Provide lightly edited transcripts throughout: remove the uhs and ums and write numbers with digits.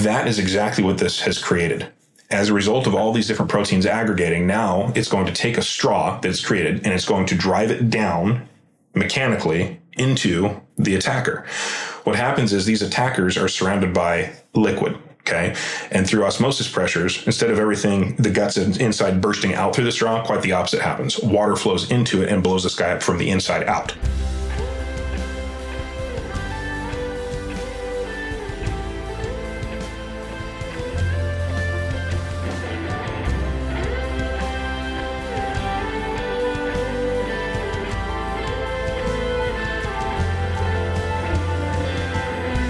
That is exactly what this has created. As a result of all these different proteins aggregating, now it's going to take a straw that's created and it's going to drive it down mechanically into the attacker. What happens is these attackers are surrounded by liquid, okay? And through osmosis pressures, instead of everything, the guts inside bursting out through the straw, quite the opposite happens. Water flows into it and blows this guy up from the inside out.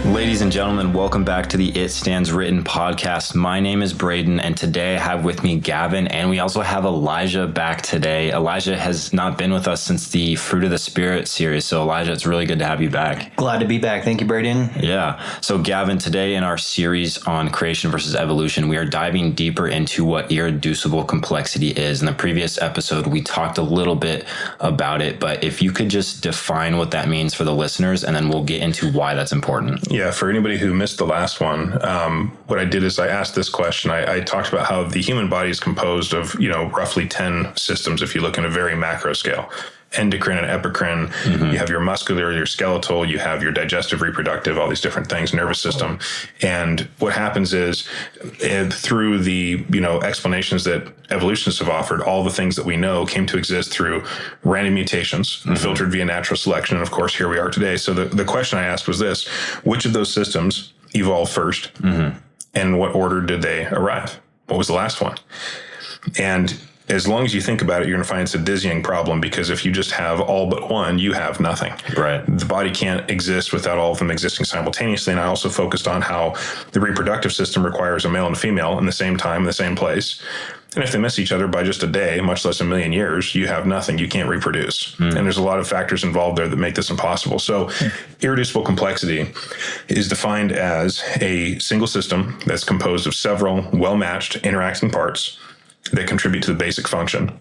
Ladies and gentlemen, welcome back to the It Stands Written podcast. My name is Braden, and today I have with me Gavin, and we also have Elijah back today. Elijah has not been with us since the Fruit of the Spirit series, so Elijah, it's really good to have you back. Glad to be back. Thank you, Braden. Yeah. So Gavin, today in our series on creation versus evolution, we are diving deeper into what irreducible complexity is. In the previous episode, we talked a little bit about it, but if you could just define what that means for the listeners, and then we'll get into why that's important. Yeah, for anybody who missed the last one, what I did is I asked this question. I talked about how the human body is composed of, roughly 10 systems if you look in a very macro scale. Endocrine and epicrine, You have your muscular, your skeletal, you have your digestive, reproductive, all these different things, nervous system. And what happens is through the, explanations that evolutionists have offered, all the things that we know came to exist through random mutations, filtered via natural selection. And of course, here we are today. So the question I asked was this: which of those systems evolved first? And in what order did they arrive? What was the last one? And as long as you think about it, you're going to find it's a dizzying problem, because if you just have all but one, you have nothing. Right. The body can't exist without all of them existing simultaneously. And I also focused on how the reproductive system requires a male and a female in the same time, in the same place. And if they miss each other by just a day, much less a million years, you have nothing. You can't reproduce. And there's a lot of factors involved there that make this impossible. So irreducible complexity is defined as a single system that's composed of several well-matched interacting parts that contribute to the basic function,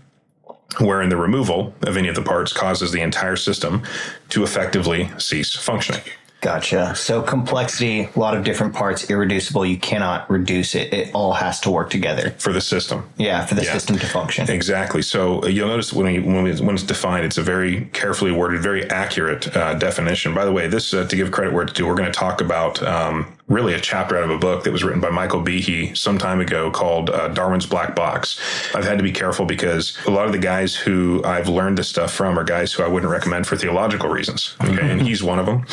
wherein the removal of any of the parts causes the entire system to effectively cease functioning. Gotcha. So complexity, a lot of different parts, irreducible. You cannot reduce it. It all has to work together. For the system. Yeah, for the system to function. Exactly. So you'll notice when it's defined, it's a very carefully worded, very accurate definition. By the way, this, to give credit where it's due, we're going to talk about really a chapter out of a book that was written by Michael Behe some time ago called Darwin's Black Box. I've had to be careful because a lot of the guys who I've learned this stuff from are guys who I wouldn't recommend for theological reasons. Okay. And he's one of them.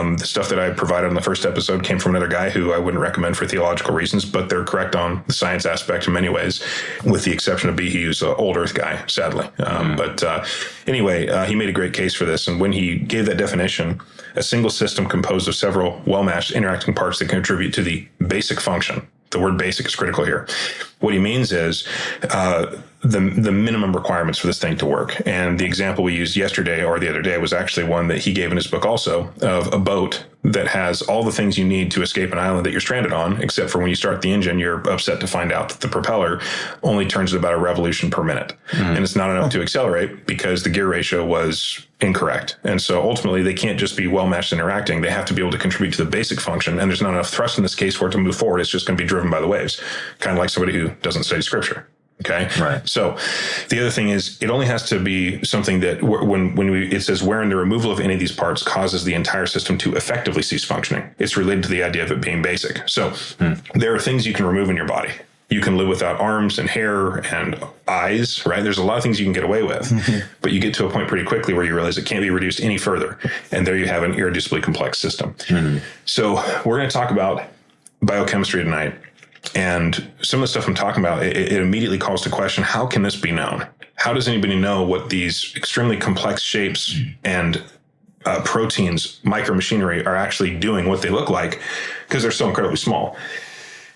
The stuff that I provided on the first episode came from another guy who I wouldn't recommend for theological reasons, but they're correct on the science aspect in many ways, with the exception of Behe, who's an old Earth guy, sadly. But anyway, he made a great case for this. And when he gave that definition, a single system composed of several well-matched interacting parts that contribute to the basic function. The word basic is critical here. What he means is the minimum requirements for this thing to work. And the example we used yesterday or the other day was actually one that he gave in his book also, of a boat that has all the things you need to escape an island that you're stranded on, except for when you start the engine, you're upset to find out that the propeller only turns at about a revolution per minute. And it's not enough to accelerate because the gear ratio was incorrect. And so ultimately, they can't just be well-matched interacting. They have to be able to contribute to the basic function. And there's not enough thrust in this case for it to move forward. It's just going to be driven by the waves, kind of like somebody who doesn't study scripture. Okay. Right. So the other thing is, it only has to be something that it says wherein the removal of any of these parts causes the entire system to effectively cease functioning. It's related to the idea of it being basic. So there are things you can remove in your body. You can live without arms and hair and eyes, right? There's a lot of things you can get away with, but you get to a point pretty quickly where you realize it can't be reduced any further. And there you have an irreducibly complex system. So we're going to talk about biochemistry tonight. And some of the stuff I'm talking about, it immediately calls to question, how can this be known? How does anybody know what these extremely complex shapes and proteins, micromachinery, are actually doing, what they look like, because they're so incredibly small?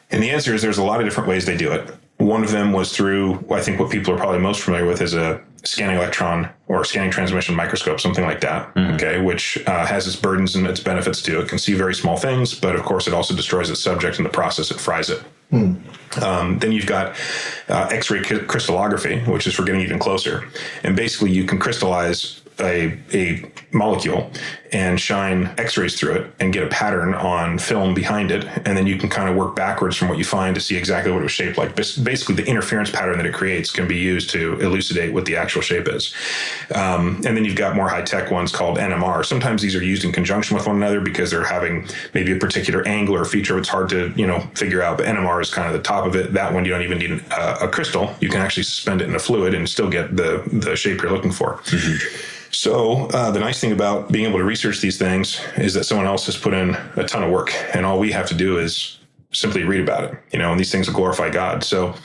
And the answer is there's a lot of different ways they do it. One of them was through, I think what people are probably most familiar with is a scanning electron or scanning transmission microscope, something like that, okay, which has its burdens and its benefits too. It can see very small things, but of course it also destroys its subject in the process. It fries it. Then you've got X-ray crystallography, which is for getting even closer. And basically you can crystallize a molecule and shine x-rays through it and get a pattern on film behind it. And then you can kind of work backwards from what you find to see exactly what it was shaped like. Basically, the interference pattern that it creates can be used to elucidate what the actual shape is. And then you've got more high-tech ones called NMR. Sometimes these are used in conjunction with one another because they're having maybe a particular angle or feature it's hard to, figure out. But NMR is kind of the top of it. That one, you don't even need a crystal. You can actually suspend it in a fluid and still get the shape you're looking for. Mm-hmm. So the nice thing about being able to research these things is that someone else has put in a ton of work, and all we have to do is simply read about it, and these things will glorify God. So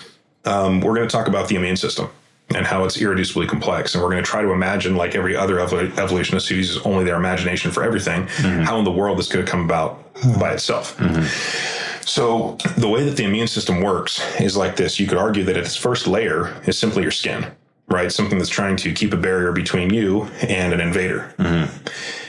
we're going to talk about the immune system and how it's irreducibly complex. And we're going to try to imagine, like every other evolutionist who uses only their imagination for everything, how in the world this could have come about by itself. Mm-hmm. So the way that the immune system works is like this. You could argue that its first layer is simply your skin. Right? Something that's trying to keep a barrier between you and an invader. Mm-hmm.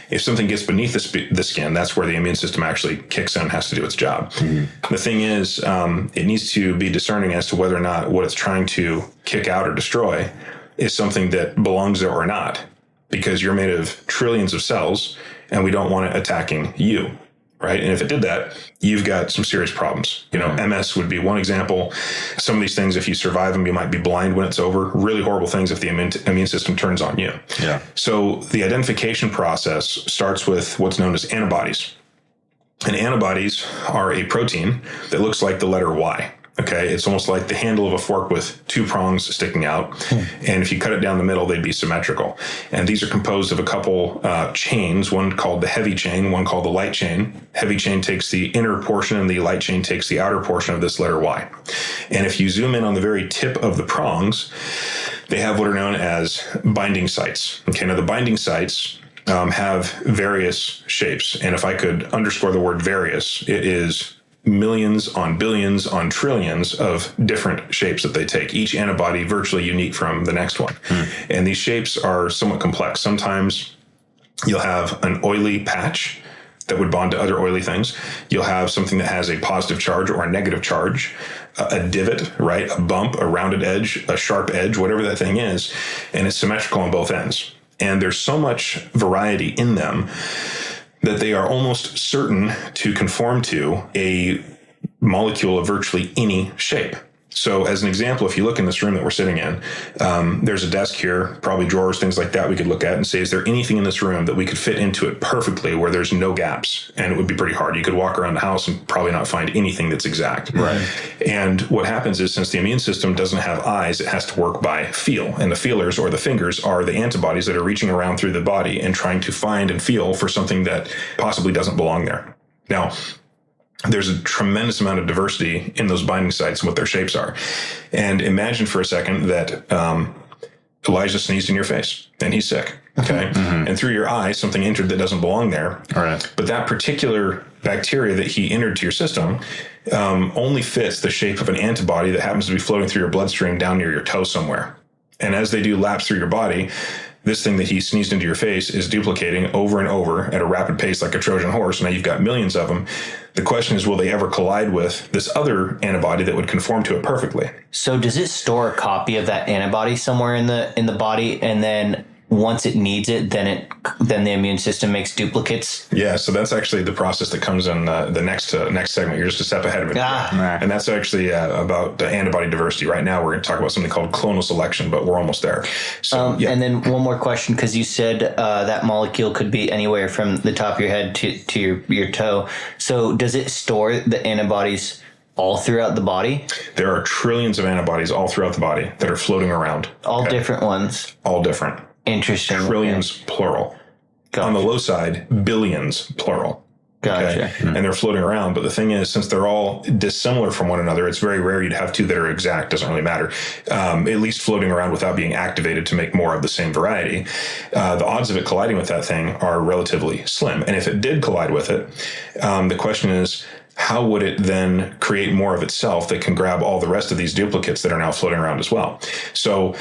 If something gets beneath the skin, that's where the immune system actually kicks in and has to do its job. Mm-hmm. The thing is, it needs to be discerning as to whether or not what it's trying to kick out or destroy is something that belongs there or not, because you're made of trillions of cells and we don't want it attacking you. Right. And if it did that, you've got some serious problems. MS would be one example. Some of these things, if you survive them, you might be blind when it's over. Really horrible things if the immune system turns on you. Yeah. So the identification process starts with what's known as antibodies. And antibodies are a protein that looks like the letter Y. Okay, it's almost like the handle of a fork with two prongs sticking out. And if you cut it down the middle, they'd be symmetrical. And these are composed of a couple chains, one called the heavy chain, one called the light chain. Heavy chain takes the inner portion and the light chain takes the outer portion of this letter Y. And if you zoom in on the very tip of the prongs, they have what are known as binding sites. Okay, now the binding sites have various shapes. And if I could underscore the word various, it is millions on billions on trillions of different shapes that they take, each antibody virtually unique from the next one. And these shapes are somewhat complex. Sometimes you'll have an oily patch that would bond to other oily things. You'll have something that has a positive charge or a negative charge, a divot, right? A bump, a rounded edge, a sharp edge, whatever that thing is. And it's symmetrical on both ends. And there's so much variety in them that they are almost certain to conform to a molecule of virtually any shape. So as an example, if you look in this room that we're sitting in, there's a desk here, probably drawers, things like that we could look at and say, is there anything in this room that we could fit into it perfectly where there's no gaps? And it would be pretty hard. You could walk around the house and probably not find anything that's exact. Right. And what happens is, since the immune system doesn't have eyes, it has to work by feel. And the feelers, or the fingers, are the antibodies that are reaching around through the body and trying to find and feel for something that possibly doesn't belong there. Now, there's a tremendous amount of diversity in those binding sites and what their shapes are. And imagine for a second that Elijah sneezed in your face and he's sick. Okay. Mm-hmm. And through your eye, something entered that doesn't belong there. All right. But that particular bacteria that he entered to your system only fits the shape of an antibody that happens to be floating through your bloodstream down near your toe somewhere. And as they do laps through your body, this thing that he sneezed into your face is duplicating over and over at a rapid pace like a Trojan horse. Now you've got millions of them. The question is, will they ever collide with this other antibody that would conform to it perfectly? So does it store a copy of that antibody somewhere in the body, and then once it needs it, then the immune system makes duplicates? Yeah, so that's actually the process that comes in the next segment. You're just a step ahead of it. And that's actually about antibody diversity. Right now, we're going to talk about something called clonal selection, but we're almost there. So, And then one more question, because you said that molecule could be anywhere from the top of your head to your toe. So does it store the antibodies all throughout the body? There are trillions of antibodies all throughout the body that are floating around. All different ones? All different. Interesting. Trillions, plural. Gotcha. On the low side, billions, plural. Gotcha. Okay? And they're floating around. But the thing is, since they're all dissimilar from one another, it's very rare you'd have two that are exact. Doesn't really matter. At least floating around without being activated to make more of the same variety. The odds of it colliding with that thing are relatively slim. And if it did collide with it, the question is, how would it then create more of itself that can grab all the rest of these duplicates that are now floating around as well? So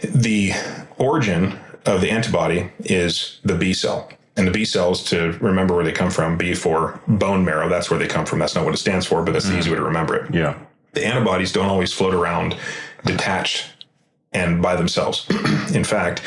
the origin of the antibody is the B cell. And the B cells, to remember where they come from, B for bone marrow, that's where they come from. That's not what it stands for, but that's the easy way to remember it. Yeah. The antibodies don't always float around detached and by themselves. In fact,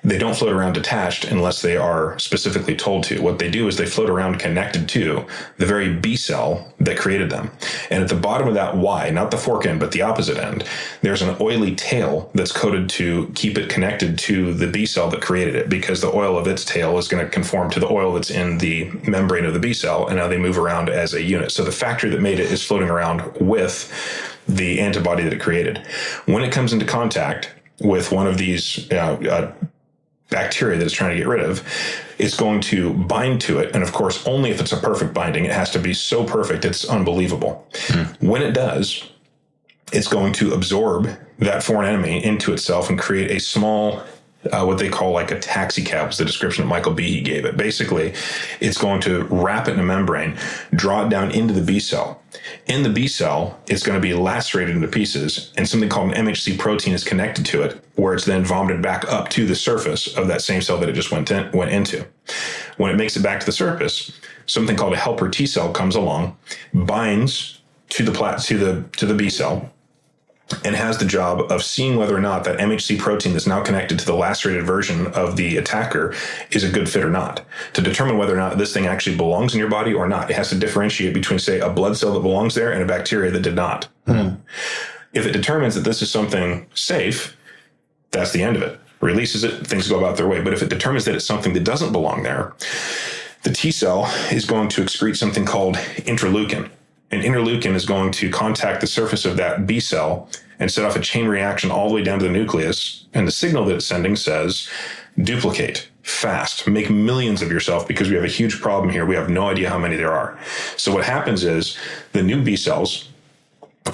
They don't float around detached unless they are specifically told to. What they do is they float around connected to the very B cell that created them. And at the bottom of that Y, not the fork end, but the opposite end, there's an oily tail that's coated to keep it connected to the B cell that created it, because the oil of its tail is going to conform to the oil that's in the membrane of the B cell, and now they move around as a unit. So the factory that made it is floating around with the antibody that it created. When it comes into contact with one of these bacteria that it's trying to get rid of, it's going to bind to it. And of course, only if it's a perfect binding. It has to be so perfect, it's unbelievable. When it does, it's going to absorb that foreign enemy into itself and create a small, what they call like a taxi cab, is the description that Michael B. gave it. Basically, it's going to wrap it in a membrane, draw it down into the B cell. In the B cell, it's going to be lacerated into pieces, and something called an MHC protein is connected to it, where it's then vomited back up to the surface of that same cell that it just went into. When it makes it back to the surface, something called a helper T cell comes along, binds to the B cell, and has the job of seeing whether or not that MHC protein that's now connected to the lacerated version of the attacker is a good fit or not, to determine whether or not this thing actually belongs in your body or not. It has to differentiate between, say, a blood cell that belongs there and a bacteria that did not. If it determines that this is something safe, that's the end of it. Releases it, things go about their way. But if it determines that it's something that doesn't belong there, the T cell is going to excrete something called interleukin. And interleukin is going to contact the surface of that B cell and set off a chain reaction all the way down to the nucleus. And the signal that it's sending says, duplicate fast, make millions of yourself, because we have a huge problem here. We have no idea how many there are. So what happens is the new B cells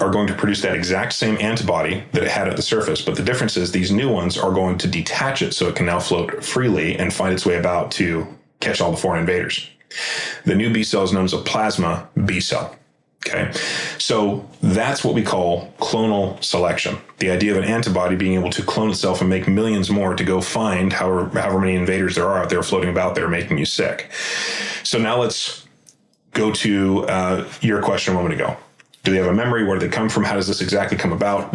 are going to produce that exact same antibody that it had at the surface. But the difference is these new ones are going to detach it so it can now float freely and find its way about to catch all the foreign invaders. The new B cell is known as a plasma B cell. Okay, so that's what we call clonal selection. The idea of an antibody being able to clone itself and make millions more to go find however many invaders there are out there floating about there making you sick. So now let's go to your question a moment ago. Do they have a memory? Where do they come from? How does this exactly come about?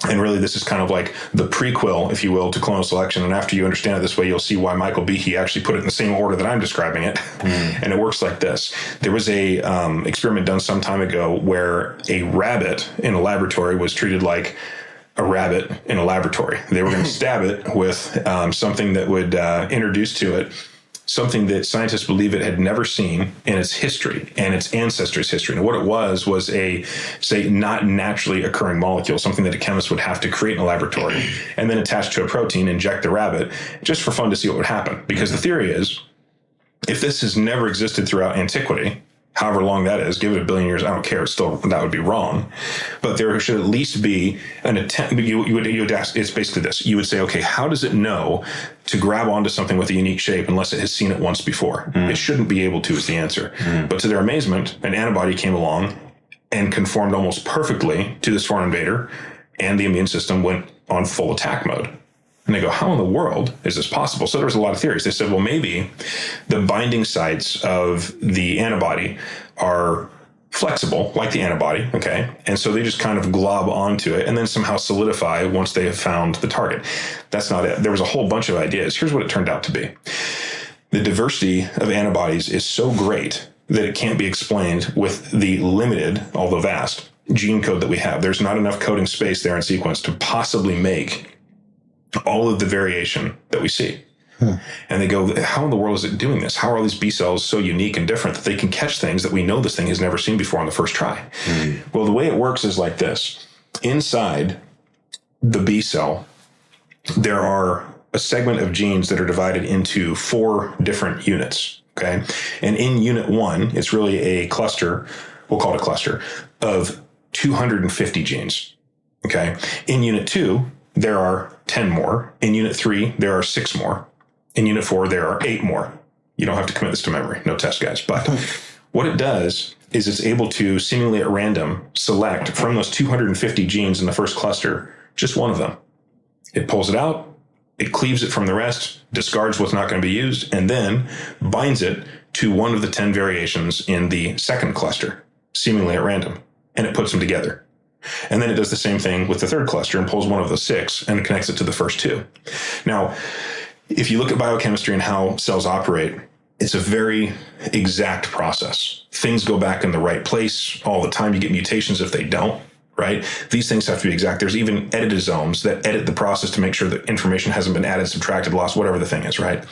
And really, this is kind of like the prequel, if you will, to clonal selection. And after you understand it this way, you'll see why Michael B. he actually put it in the same order that I'm describing it. And it works like this. There was a experiment done some time ago where a rabbit in a laboratory was treated like a rabbit in a laboratory. They were going to stab it with something that would introduce to it something that scientists believe it had never seen in its history and its ancestors' history. And what it was a, say, not naturally occurring molecule, something that a chemist would have to create in a laboratory and then attach to a protein, inject the rabbit, just for fun to see what would happen. Because the theory is, if this has never existed throughout antiquity, however long that is, give it 1 billion years, I don't care, still, that would be wrong. But there should at least be an attempt. You would ask, it's basically this. You would say, okay, how does it know to grab onto something with a unique shape unless it has seen it once before? It shouldn't be able to, is the answer. But to their amazement, an antibody came along and conformed almost perfectly to this foreign invader, and the immune system went on full attack mode. And they go, how in the world is this possible? So there was a lot of theories. They said, well, maybe the binding sites of the antibody are flexible, like the antibody, okay? And so they just kind of glob onto it and then somehow solidify once they have found the target. That's not it. There was a whole bunch of ideas. Here's what it turned out to be. The diversity of antibodies is so great that it can't be explained with the limited, although vast, gene code that we have. There's not enough coding space there in sequence to possibly make all of the variation that we see. And they go, how in the world is it doing this? How are these B cells so unique and different that they can catch things that we know this thing has never seen before on the first try? Well, the way it works is like this. Inside the B cell, there are a segment of genes that are divided into 4 different units, okay? And in unit 1, it's really a cluster, we'll call it a cluster, of 250 genes, okay? In unit 2, there are 10 more. In unit 3, there are 6 more. In unit 4, there are 8 more. You don't have to commit this to memory. No test, guys. But what it does is it's able to seemingly at random select from those 250 genes in the first cluster, just one of them. It pulls it out, it cleaves it from the rest, discards what's not going to be used, and then binds it to one of the 10 variations in the second cluster, seemingly at random, and it puts them together. And then it does the same thing with the third cluster and pulls one of those 6 and connects it to the first 2. Now, if you look at biochemistry and how cells operate, it's a very exact process. Things go back in the right place all the time. You get mutations if they don't, right? These things have to be exact. There's even editosomes that edit the process to make sure that information hasn't been added, subtracted, lost, whatever the thing is, right?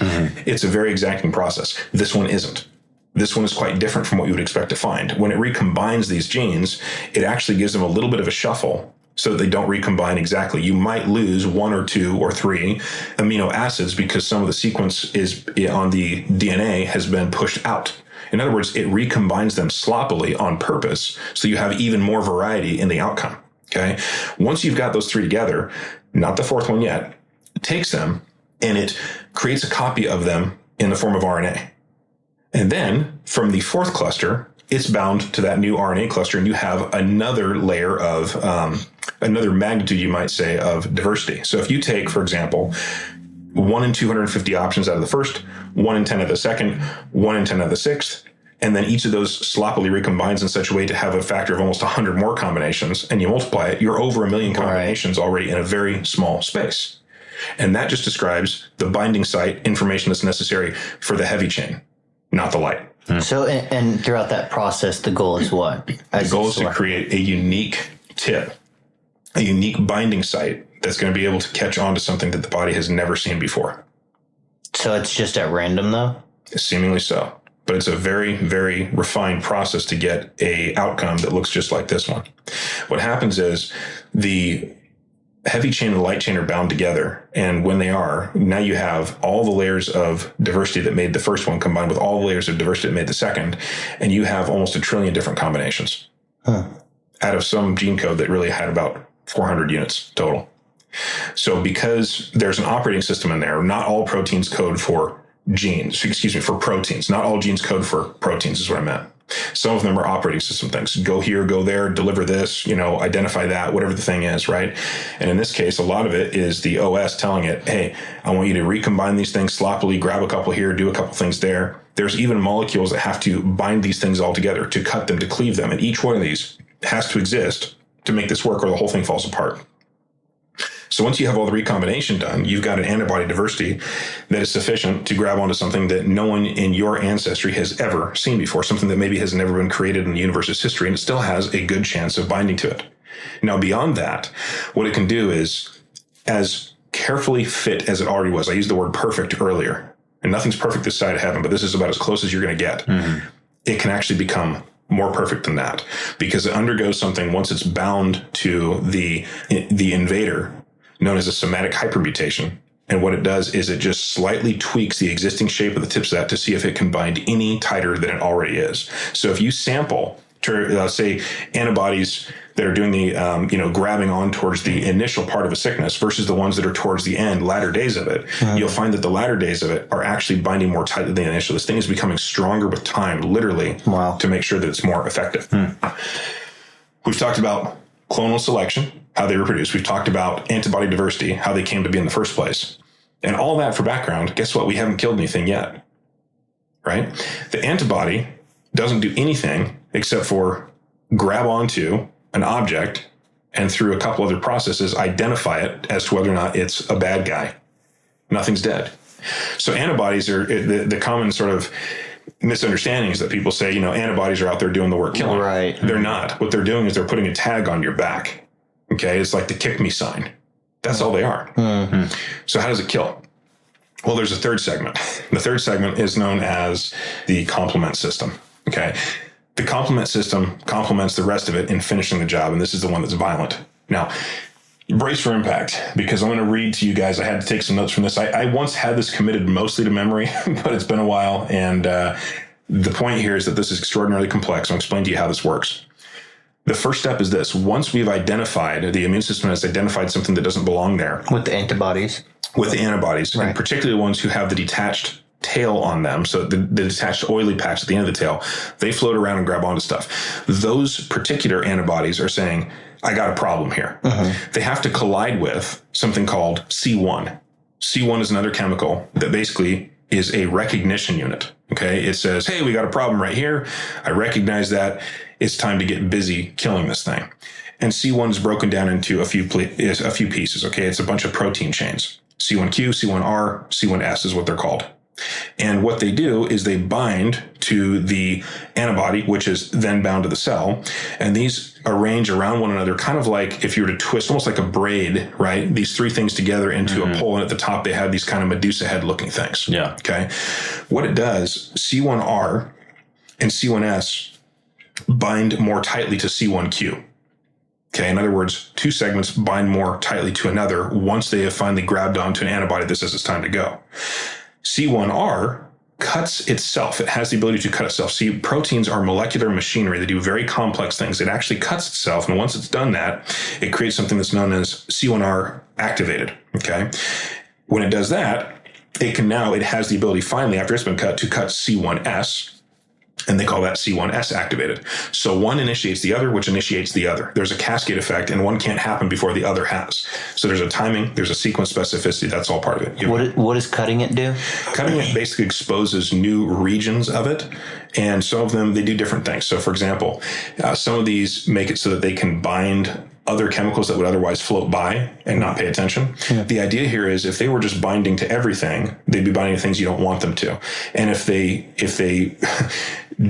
It's a very exacting process. This one isn't. This one is quite different from what you would expect to find. When it recombines these genes, it actually gives them a little bit of a shuffle so that they don't recombine exactly. You might lose 1 or 2 or 3 amino acids because some of the sequence is on the DNA has been pushed out. In other words, it recombines them sloppily on purpose so you have even more variety in the outcome. Okay. Once you've got those 3 together, not the 4th one yet, it takes them and it creates a copy of them in the form of RNA. And then from the 4th cluster, it's bound to that new RNA cluster, and you have another layer of, another magnitude, you might say, of diversity. So if you take, for example, 1 in 250 options out of the first, 1 in 10 of the second, 1 in 10 of the sixth, and then each of those sloppily recombines in such a way to have a factor of almost 100 more combinations, and you multiply it, you're over 1 million combinations already in a very small space. And that just describes the binding site information that's necessary for the heavy chain, not the light. So, and throughout that process, the goal is what? The goal is to create a unique tip, a unique binding site that's going to be able to catch on to something that the body has never seen before. So it's just at random, though? Seemingly so. But it's a very, very refined process to get a outcome that looks just like this one. What happens is the heavy chain and the light chain are bound together. And when they are, now you have all the layers of diversity that made the first one combined with all the layers of diversity that made the second. And you have almost 1 trillion different combinations out of some gene code that really had about 400 units total. So because there's an operating system in there, not all proteins code for for proteins. Not all genes code for proteins is what I meant. Some of them are operating system things. Go here, go there, deliver this, identify that, whatever the thing is, right? And in this case, a lot of it is the OS telling it, hey, I want you to recombine these things sloppily, grab a couple here, do a couple things there. There's even molecules that have to bind these things all together, to cut them, to cleave them. And each one of these has to exist to make this work or the whole thing falls apart. So once you have all the recombination done, you've got an antibody diversity that is sufficient to grab onto something that no one in your ancestry has ever seen before, something that maybe has never been created in the universe's history, and it still has a good chance of binding to it. Now, beyond that, what it can do is, as carefully fit as it already was, I used the word perfect earlier, and nothing's perfect this side of heaven, but this is about as close as you're going to get. It can actually become more perfect than that because it undergoes something once it's bound to the invader, known as a somatic hypermutation. And what it does is it just slightly tweaks the existing shape of the tips of that to see if it can bind any tighter than it already is. So if you sample, say, antibodies that are doing the, grabbing on towards the initial part of a sickness versus the ones that are towards the end, latter days of it, you'll find that the latter days of it are actually binding more tightly than the initial. This thing is becoming stronger with time, literally, to make sure that it's more effective. We've talked about clonal selection, how they reproduce. We've talked about antibody diversity, how they came to be in the first place. And all that for background, guess what? We haven't killed anything yet, right? The antibody doesn't do anything except for grab onto an object and through a couple other processes, identify it as to whether or not it's a bad guy. Nothing's dead. So antibodies are the common sort of misunderstanding is that people say, antibodies are out there doing the work killing. Right. They're not. What they're doing is they're putting a tag on your back. Okay. It's like the kick me sign. That's all they are. So how does it kill? Well, there's a third segment. The third segment is known as the complement system. Okay. The complement system complements the rest of it in finishing the job. And this is the one that's violent. Now, brace for impact, because I'm going to read to you guys. I had to take some notes from this. I once had this committed mostly to memory, but it's been a while. And the point here is that this is extraordinarily complex. I'll explain to you how this works. The first step is this. Once we've identified, the immune system has identified something that doesn't belong there. With the antibodies. With the antibodies, and particularly the ones who have the detached tail on them, so the detached oily patch at the end of the tail, they float around and grab onto stuff. Those particular antibodies are saying, I got a problem here. They have to collide with something called C1. C1 is another chemical that basically is a recognition unit. Okay. It says, hey, we got a problem right here. I recognize that. It's time to get busy killing this thing. And C1 is broken down into a few pieces. Okay. It's a bunch of protein chains. C1Q, C1R, C1S is what they're called. And what they do is they bind to the antibody, which is then bound to the cell. And these arrange around one another, kind of like if you were to twist, almost like a braid, right? These three things together into a pole. And at the top, they have these kind of Medusa head looking things. Yeah. Okay. What it does, C1R and C1S bind more tightly to C1Q. Okay. In other words, two segments bind more tightly to another once they have finally grabbed onto an antibody that says it's time to go. C1R cuts itself. It has the ability to cut itself. See, proteins are molecular machinery. They do very complex things. It actually cuts itself. And once it's done that, it creates something that's known as C1R activated. Okay. When it does that, it has the ability finally, after it's been cut, to cut C1S. And they call that C1S activated. So one initiates the other, which initiates the other. There's a cascade effect, and one can't happen before the other has. So there's a timing, there's a sequence specificity. That's all part of it. What does cutting it do? Cutting it basically exposes new regions of it, and some of them, they do different things. So for example, some of these make it so that they can bind other chemicals that would otherwise float by and not pay attention. Yeah. The idea here is if they were just binding to everything, they'd be binding to things you don't want them to. And if they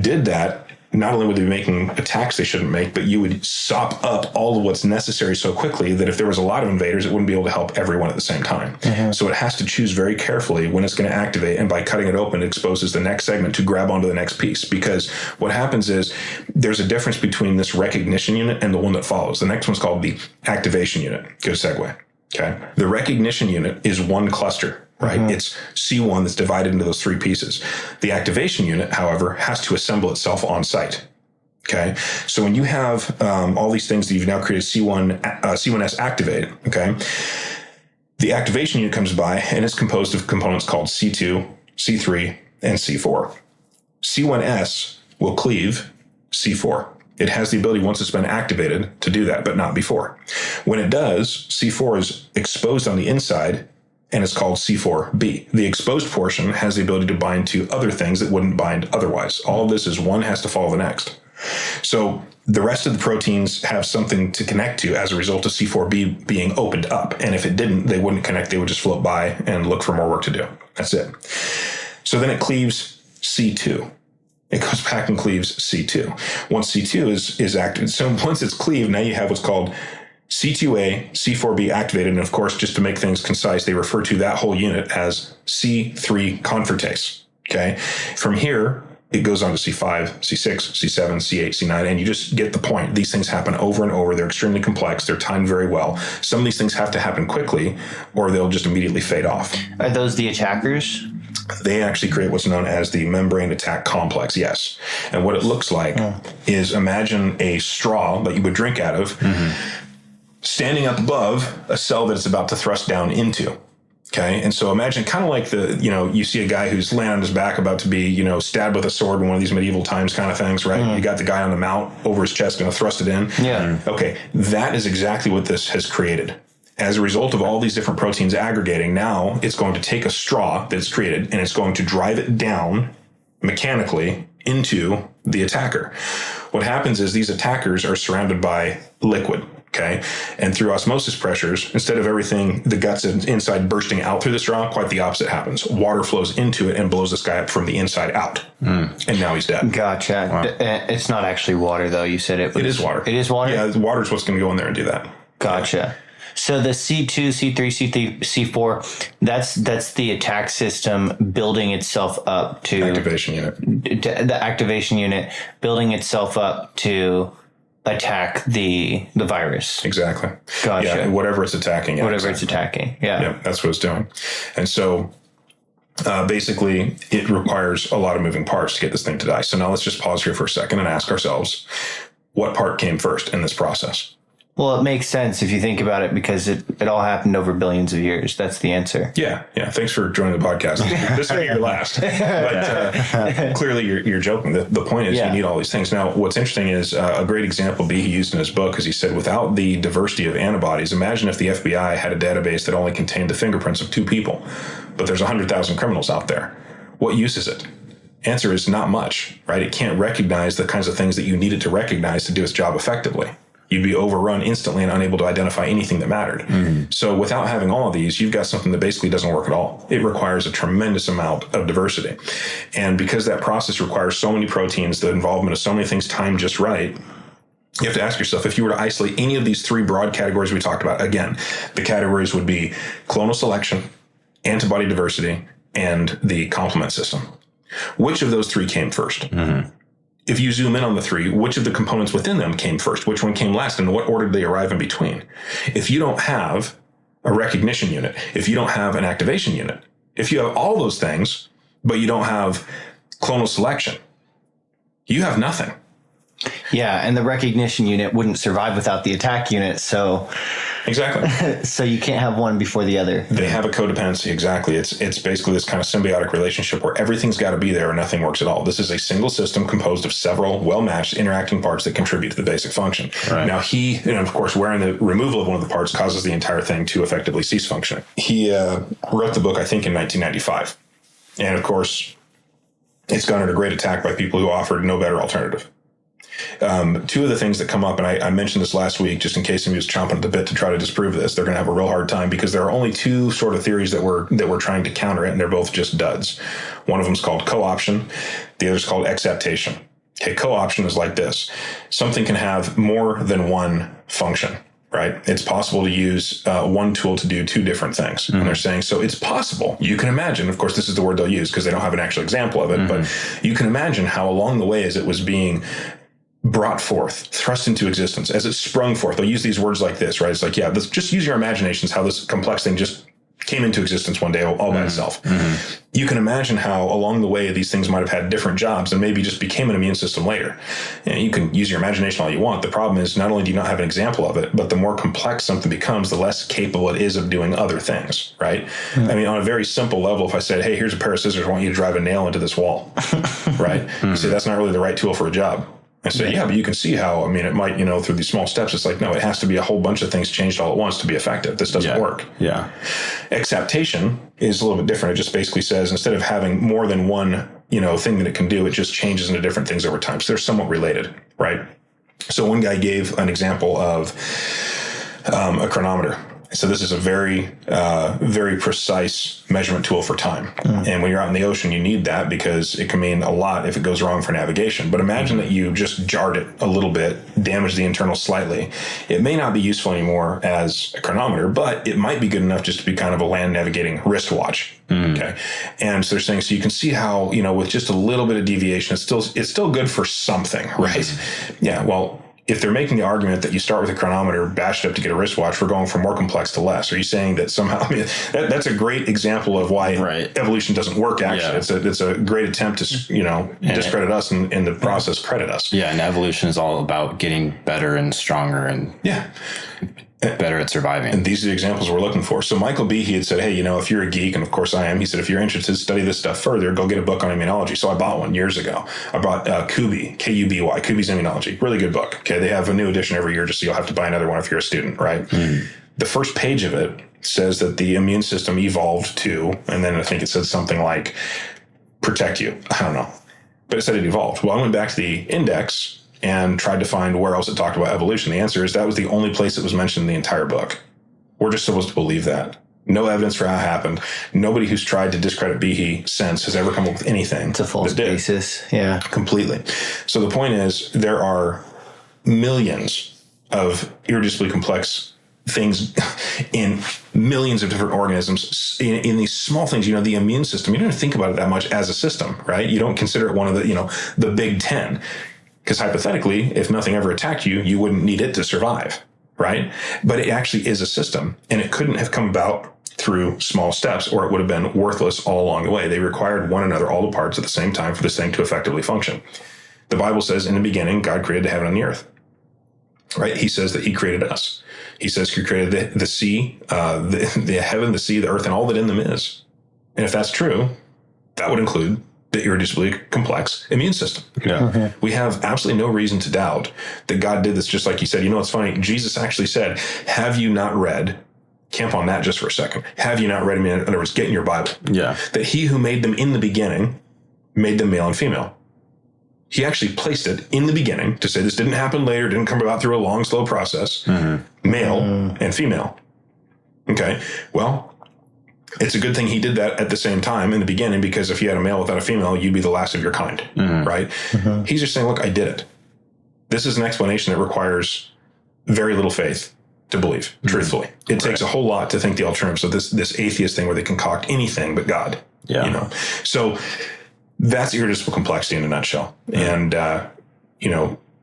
did that, not only would they be making attacks they shouldn't make, but you would sop up all of what's necessary so quickly that if there was a lot of invaders, it wouldn't be able to help everyone at the same time. Mm-hmm. So it has to choose very carefully when it's going to activate, and by cutting it open, it exposes the next segment to grab onto the next piece. Because what happens is there's a difference between this recognition unit and the one that follows. The next one's called the activation unit. Good segue. Okay. The recognition unit is one cluster. Right? Mm-hmm. It's C1 that's divided into those three pieces. The activation unit, however, has to assemble itself on site. Okay. So when you have all these things that you've now created C1S activate, okay, the activation unit comes by and it's composed of components called C2, C3, and C4. C1S will cleave C4. It has the ability, once it's been activated, to do that, but not before. When it does, C4 is exposed on the inside, and it's called C4b. The exposed portion has the ability to bind to other things that wouldn't bind otherwise. All of this is one has to follow the next. So the rest of the proteins have something to connect to as a result of C4b being opened up. And if it didn't, they wouldn't connect. They would just float by and look for more work to do. That's it. So then it cleaves C2. It goes back and cleaves C2. Once C2 is active, so once it's cleaved, now you have what's called C2A, C4B activated, and of course, just to make things concise, they refer to that whole unit as C3 convertase. Okay. From here, it goes on to C5, C6, C7, C8, C9, and you just get the point. These things happen over and over. They're extremely complex. They're timed very well. Some of these things have to happen quickly, or they'll just immediately fade off. Are those the attackers? They actually create what's known as the membrane attack complex, yes. And what it looks like is, imagine a straw that you would drink out of, standing up above a cell that it's about to thrust down into. Okay. And so imagine kind of like you see a guy who's laying on his back about to be, stabbed with a sword in one of these medieval times kind of things, right? Mm. You got the guy on the mount over his chest, going to thrust it in. Yeah. Okay. That is exactly what this has created. As a result of all these different proteins aggregating, now it's going to take a straw that's created and it's going to drive it down mechanically into the attacker. What happens is these attackers are surrounded by liquid. Okay. And through osmosis pressures, instead of everything, the guts inside bursting out through the straw, quite the opposite happens. Water flows into it and blows this guy up from the inside out. Mm. And now he's dead. Gotcha. Wow. It's not actually water, though. You said it was. It is water. It is water? Yeah, water is what's going to go in there and do that. Gotcha. Yeah. So the C2, C3, C4, that's the attack system building itself up to... Activation unit. The activation unit building itself up to attack the virus. Exactly. Gotcha. Yeah, whatever it's attacking. Yeah, whatever it's attacking. Yeah. Yeah, that's what it's doing. And so basically it requires a lot of moving parts to get this thing to die. So now let's just pause here for a second and ask ourselves, what part came first in this process? Well, it makes sense if you think about it, because it all happened over billions of years. That's the answer. Yeah. Thanks for joining the podcast. This will be your last. But clearly you're joking. The point is you need all these things. Now, what's interesting is a great example he used in his book is he said, without the diversity of antibodies, imagine if the FBI had a database that only contained the fingerprints of 2 people, but there's 100,000 criminals out there. What use is it? Answer is not much, right? It can't recognize the kinds of things that you need it to recognize to do its job effectively. You'd be overrun instantly and unable to identify anything that mattered. So without having all of these, you've got something that basically doesn't work at all. It requires a tremendous amount of diversity. And because that process requires so many proteins, the involvement of so many things timed just right, you have to ask yourself, if you were to isolate any of these three broad categories we talked about, again, the categories would be clonal selection, antibody diversity, and the complement system. Which of those three came first? If you zoom in on the three, which of the components within them came first? Which one came last? And in what order did they arrive in between? If you don't have a recognition unit, if you don't have an activation unit, if you have all those things, but you don't have clonal selection, you have nothing. Yeah, and the recognition unit wouldn't survive without the attack unit, so Exactly. so you can't have one before the other. They have a codependency. Exactly. It's basically this kind of symbiotic relationship where everything's got to be there and nothing works at all. This is a single system composed of several well-matched interacting parts that contribute to the basic function. Right. Now of course, wearing the removal of one of the parts causes the entire thing to effectively cease functioning. He wrote the book, I think, in 1995. And of course, it's garnered a great attack by people who offered no better alternative. Two of the things that come up, and I mentioned this last week, just in case somebody was chomping at the bit to try to disprove this, they're going to have a real hard time because there are only two sort of theories that we're trying to counter it, and they're both just duds. One of them is called co-option. The other is called acceptation. Okay, co-option is like this. Something can have more than one function, right? It's possible to use one tool to do two different things. And they're saying, so it's possible. You can imagine, of course, this is the word they'll use because they don't have an actual example of it, but you can imagine how along the way as it was being brought forth, thrust into existence, as it sprung forth. They'll use these words like this, right? It's like, yeah, just use your imaginations how this complex thing just came into existence one day all by itself. You can imagine how along the way these things might have had different jobs and maybe just became an immune system later. And you can use your imagination all you want. The problem is not only do you not have an example of it, but the more complex something becomes, the less capable it is of doing other things, right? I mean, on a very simple level, if I said, hey, here's a pair of scissors, I want you to drive a nail into this wall, right? You say that's not really the right tool for a job. I say, yeah, but you can see how, I mean, it might, through these small steps, it's like, no, it has to be a whole bunch of things changed all at once to be effective. This doesn't work. Yeah. Acceptation is a little bit different. It just basically says instead of having more than one, thing that it can do, it just changes into different things over time. So they're somewhat related, right? So one guy gave an example of a chronometer. So this is a very, very precise measurement tool for time. And when you're out in the ocean, you need that because it can mean a lot if it goes wrong for navigation. But imagine that you just jarred it a little bit, damaged the internal slightly. It may not be useful anymore as a chronometer, but it might be good enough just to be kind of a land navigating wristwatch. Okay. And so they're saying, so you can see how, with just a little bit of deviation, it's still good for something, right? Yeah. Well, if they're making the argument that you start with a chronometer, bash it up to get a wristwatch, we're going from more complex to less. Are you saying that somehow, that's a great example of why evolution doesn't work, actually. Yeah. It's a great attempt to, discredit us and in the process credit us. Yeah, and evolution is all about getting better and stronger and better at surviving. And these are the examples we're looking for. So Michael B., he had said, hey, if you're a geek, and of course I am, he said, if you're interested, study this stuff further, go get a book on immunology. So I bought one years ago. I bought Kubi, Kuby, Kubi's Immunology. Really good book. Okay, they have a new edition every year, just so you'll have to buy another one if you're a student, right? The first page of it says that the immune system evolved to, and then I think it said something like, protect you. I don't know. But it said it evolved. Well, I went back to the index and tried to find where else it talked about evolution. The answer is that was the only place it was mentioned in the entire book. We're just supposed to believe that. No evidence for how it happened. Nobody who's tried to discredit Behe since has ever come up with anything. It's a false basis. Yeah. Completely. So the point is, there are millions of irreducibly complex things in millions of different organisms in these small things. The immune system, you don't think about it that much as a system, right? You don't consider it one of the big 10. Because hypothetically, if nothing ever attacked you, you wouldn't need it to survive, right? But it actually is a system, and it couldn't have come about through small steps, or it would have been worthless all along the way. They required one another, all the parts at the same time, for this thing to effectively function. The Bible says, in the beginning, God created the heaven and the earth, right? He says that he created us. He says he created the sea, the heaven, the sea, the earth, and all that in them is. And if that's true, that would include the irreducibly complex immune system. Yeah. We have absolutely no reason to doubt that God did this, just like he said. It's funny. Jesus actually said, have you not read, camp on that just for a second. Have you not read, in other words, get in your Bible. Yeah. That he who made them in the beginning made them male and female. He actually placed it in the beginning to say this didn't happen later, didn't come about through a long, slow process, male and female. Okay, well, it's a good thing he did that at the same time in the beginning, because if you had a male without a female, you'd be the last of your kind, right? He's just saying, look, I did it. This is an explanation that requires very little faith to believe, truthfully. It takes a whole lot to think the alternative. So this atheist thing where they concoct anything but God, you know? So that's irreducible complexity in a nutshell. And,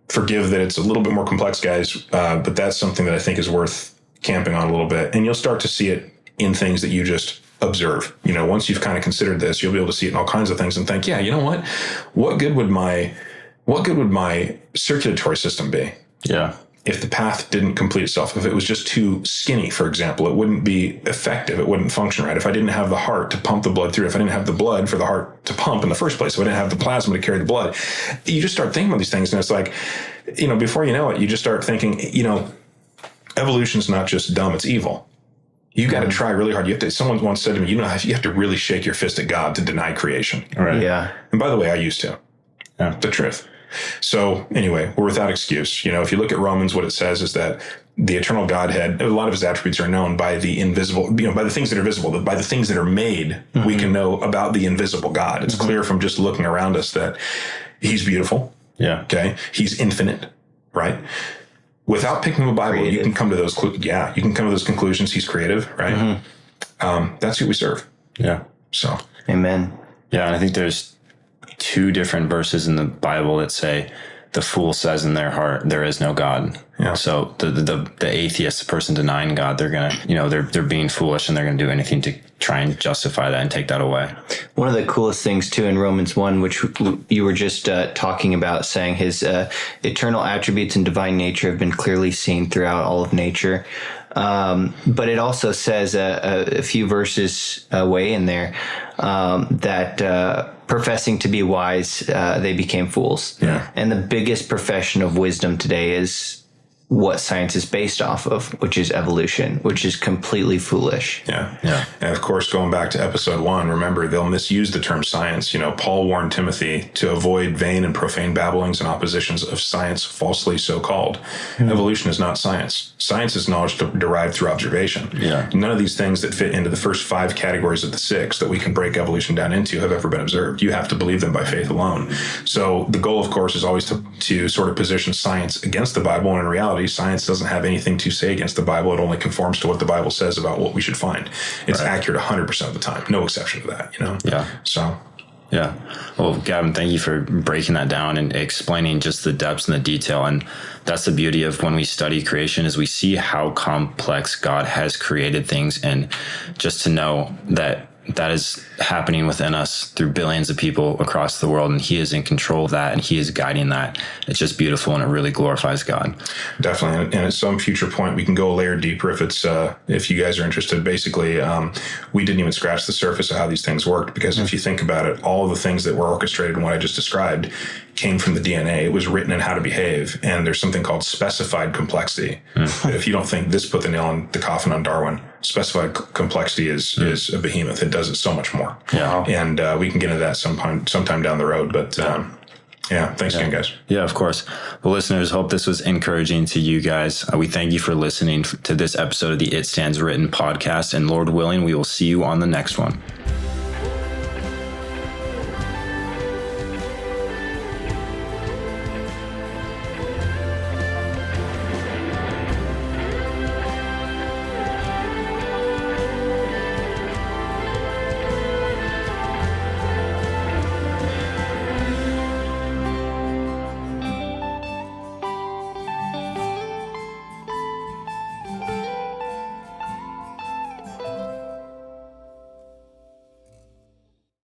forgive that it's a little bit more complex, guys, but that's something that I think is worth camping on a little bit. And you'll start to see it in things that you just observe. Once you've kind of considered this, you'll be able to see it in all kinds of things and think, yeah, you know what? What good would my circulatory system be? Yeah. If the path didn't complete itself, if it was just too skinny, for example, it wouldn't be effective. It wouldn't function right. If I didn't have the heart to pump the blood through, if I didn't have the blood for the heart to pump in the first place, if I didn't have the plasma to carry the blood, you just start thinking about these things. And it's like, before you know it, you just start thinking, evolution's not just dumb, it's evil. You got to try really hard. Someone once said to me, you have to really shake your fist at God to deny creation. Right. Yeah. And by the way, I used to. Yeah. The truth. So anyway, we're without excuse. If you look at Romans, what it says is that the eternal Godhead, a lot of his attributes are known by the invisible, by the things that are visible, but by the things that are made, we can know about the invisible God. It's clear from just looking around us that he's beautiful. Yeah. Okay. He's infinite, right? Without picking up a Bible, you can come to those. You can come to those conclusions. He's creative, right? That's who we serve. Yeah. So. Amen. Yeah, and I think there's 2 different verses in the Bible that say, "The fool says in their heart, there is no God." Yeah. So the atheist, the person denying God, they're gonna, they're being foolish, and they're gonna do anything to try and justify that and take that away. One of the coolest things too in Romans 1, which you were just talking about, saying his eternal attributes and divine nature have been clearly seen throughout all of nature. But it also says a few verses away in there that professing to be wise, they became fools. Yeah. And the biggest profession of wisdom today is what science is based off of, which is evolution, which is completely foolish. Yeah. Yeah. And of course, going back to episode 1, remember, they'll misuse the term science. Paul warned Timothy to avoid vain and profane babblings and oppositions of science falsely so called. Evolution is not science. Science is knowledge derived through observation. Yeah. None of these things that fit into the first 5 categories of the 6 that we can break evolution down into have ever been observed. You have to believe them by faith alone. So the goal, of course, is always to sort of position science against the Bible. And in reality, science doesn't have anything to say against the Bible. It only conforms to what the Bible says about what we should find. It's accurate 100% of the time. No exception to that, Yeah. So. Yeah. Well, Gavin, thank you for breaking that down and explaining just the depths and the detail. And that's the beauty of when we study creation, is we see how complex God has created things. And just to know that is happening within us through billions of people across the world, and he is in control of that, and he is guiding that. It's just beautiful, and it really glorifies God. Definitely. And at some future point, we can go a layer deeper if you guys are interested. Basically, we didn't even scratch the surface of how these things worked, because if you think about it, all of the things that were orchestrated in what I just described came from the DNA. It was written in how to behave, and there's something called specified complexity. If you don't think this put the nail in the coffin on Darwin, specified complexity is a behemoth. It does it so much more. Yeah. And we can get into that sometime down the road. But thanks again, guys. Yeah, of course. Well, listeners, hope this was encouraging to you guys. We thank you for listening to this episode of the It Stands Written podcast. And Lord willing, we will see you on the next one.